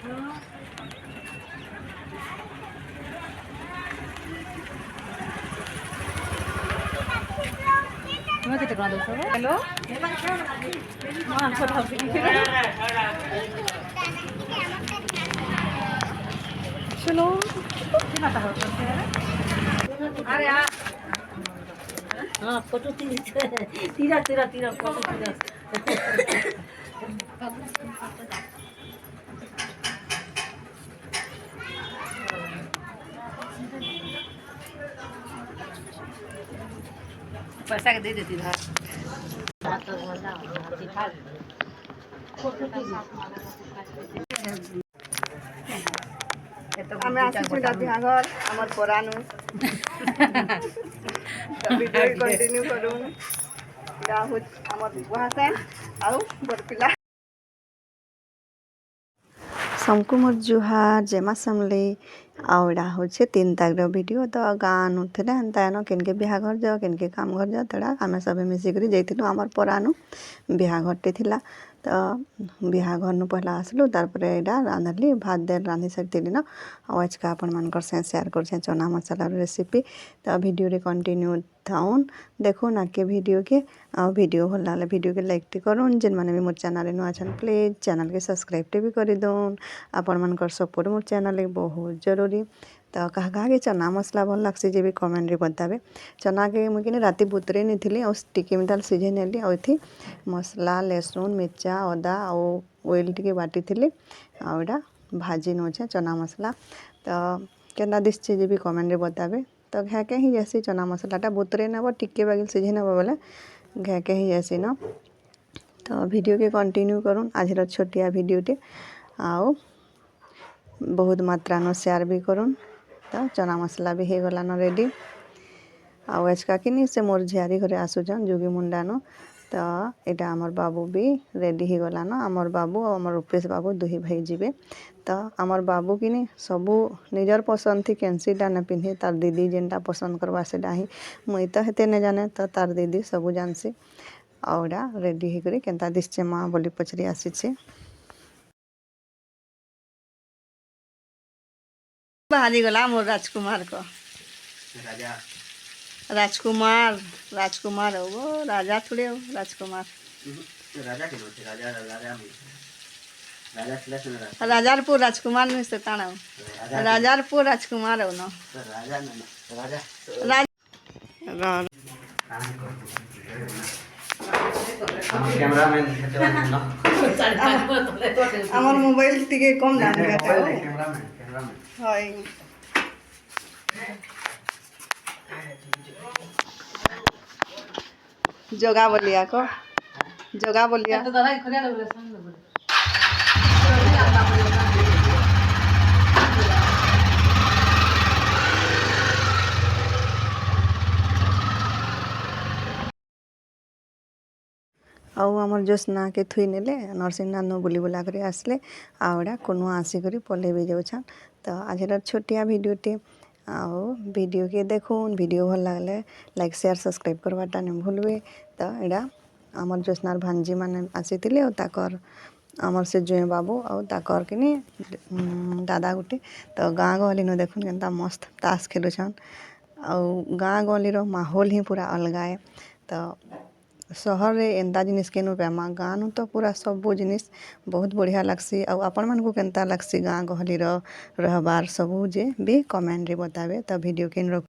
तुम्हें कितने टका दो हेलो चलो अरे हाँ फोटो तीरा तीरा तीरा फोटो तीरा पैसा के दे देती था আমি আসিছি বিহাঘর আমার পরানু ভিডিও কন্টিনিউ করুন এটা হচ্ছে আমার বুহাসেন ଆଉ ବଡ଼ ପିଲା सबको मोर जुहार जेमा समले आउड़ा होचे 3 तारीख वीडियो तो गाँव थे एंता न किनके बिहाघर जाओ किनके काम घर जाओ तड़ा आम सब मिसिक जाइलु आमर परानु बिहाघरटे थिला तो बिहाघर नु पहला आसलु तारपर एटा रांधली भात देल रांधि सारी न आज का आपण मानकर से शेयर कर चना मसाला रेसिपी तो वीडियो रे कंटिन्यू थाउन देखुन आके वीडियो के वीडियो भल लगे वीडियो के लाइक करूँ जेन मैंने भी मोर चैनल नुआ छन प्लीज चैनल के सब्सक्राइब टे भी कर दौन आपण मानकर सपोर्ट मोर चैनल बहुत जरूरी तो कहा के चना मसला भल लग्सी जे भी कमेंट रे बतावे चना के मुझे राति बुतरे नहीं थी और टिकी मिटाल सीझे नेली और मसला लहसुन मिर्चा अदा और ऑयल टिके बाटी थी आउटा भाजी नौचे चना मसला तो केना दिशे जे भी कमेंट रे बतावे तो घाके ही जैसी चना मसलाटा बुतरे नब टिके बागिल सीझे नब बोले घाके ही जैसी न तो वीडियो के कंटिन्यू करूँ आज छोटिया वीडियोटे आओ बहुत मात्रा न शेयर भी करूँ तो चना मसला भी हो गलान रेडी आज का कि से मोर झियारी घरे आसुचन जुगी मुंडा न तो यहाँ आमर बाबू भी रेडी हो गलान आमर बाबू और आमर रूपेश बाबू दुही भाई जीवे तो आमर बाबू कि सबू निजर पसंद थी कैंसीटा न पिंधे तार दीदी जेनटा पसंद करवा से ही मुई तो हेते नहीं जाने तो तार दीदी सबू जानसी आउरा रेडी होकर केनता दिशे माँ बोली पचरी आसी बाहरी गला मोर राजकुमार को राजकुमार राजकुमार हो वो राजा थोड़े हो राजकुमार राजा के नोचे राजा राजा में राजा स्लैश में राजारपुर राजकुमार में से ताना हो राजारपुर राजकुमार हो ना राजा ना राजा कैमरामैन আমার মোবাইল থেকে কম দাম कैमरामैन হয় जोगा बोलिया को जोगा बोलिया आउ आमर जोशना के थुई नेले नरसिंहनाथ न बुली बुला कर आसले आउड़ा कोनो आसिक पल्ले भी जाऊन तो आज छोटिया वीडियोटे आओ वीडियो के देखुन वीडियो भल लगले लाइक शेयर सब्सक्राइब करवाटा नहीं भूलबे तो यहाँ आमर जोशनार भांजी मैंने आसी ताकर आमर से जुए बाबू और ताकर कि दादा गुटे तो गाँ गहली न देखुन केनता मस्त ताश खेलुछन आउ गाँ गहली माहौल ही पूरा अलग है तो सहर रे एंता जिनिस केनु पेमा गाँ तो पूरा सबू जिनिस बहुत बढ़िया लगसी और आपण मन को केनता लगसी गाँ गहली रहबार सबू जे भी कमेंट रे बतावे तो वीडियो केन